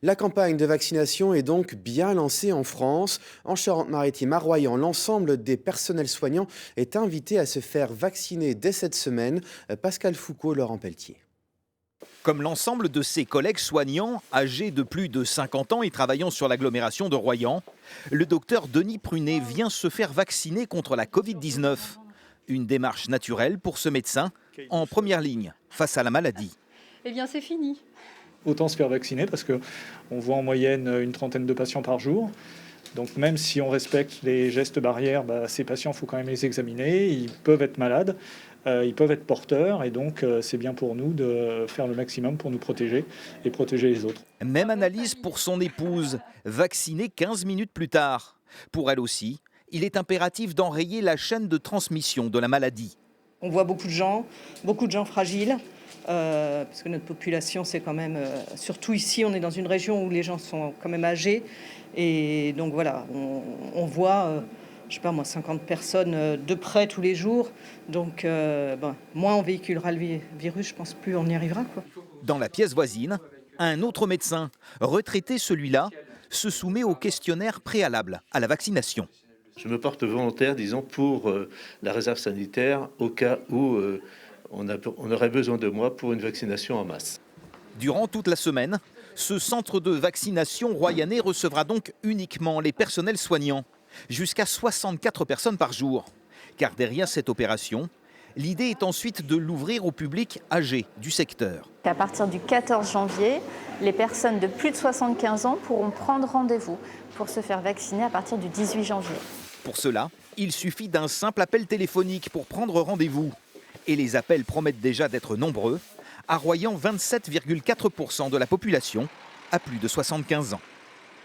La campagne de vaccination est donc bien lancée en France. En Charente-Maritime, à Royan, l'ensemble des personnels soignants est invité à se faire vacciner dès cette semaine. Pascal Foucault, Laurent Pelletier. Comme l'ensemble de ses collègues soignants, âgés de plus de 50 ans et travaillant sur l'agglomération de Royan, le docteur Denis Prunet vient se faire vacciner contre la Covid-19. Une démarche naturelle pour ce médecin, en première ligne face à la maladie. Eh bien, c'est fini. Autant se faire vacciner parce qu'on voit en moyenne une trentaine de patients par jour. Donc même si on respecte les gestes barrières, ces patients, il faut quand même les examiner. Ils peuvent être malades, ils peuvent être porteurs et donc c'est bien pour nous de faire le maximum pour nous protéger et protéger les autres. Même analyse pour son épouse, vaccinée 15 minutes plus tard. Pour elle aussi, il est impératif d'enrayer la chaîne de transmission de la maladie. On voit beaucoup de gens fragiles. Parce que notre population, c'est quand même, surtout ici, on est dans une région où les gens sont quand même âgés. Et donc voilà, on voit, 50 personnes de près tous les jours. Donc moins on véhiculera le virus, je pense plus on y arrivera, quoi. Dans la pièce voisine, un autre médecin, retraité celui-là, se soumet au questionnaire préalable à la vaccination. Je me porte volontaire, disons, pour la réserve sanitaire au cas où on aurait besoin de moi pour une vaccination en masse. Durant toute la semaine, ce centre de vaccination royannais recevra donc uniquement les personnels soignants, jusqu'à 64 personnes par jour. Car derrière cette opération, l'idée est ensuite de l'ouvrir au public âgé du secteur. À partir du 14 janvier, les personnes de plus de 75 ans pourront prendre rendez-vous pour se faire vacciner à partir du 18 janvier. Pour cela, il suffit d'un simple appel téléphonique pour prendre rendez-vous. Et les appels promettent déjà d'être nombreux. À Royan, 27,4% de la population a plus de 75 ans.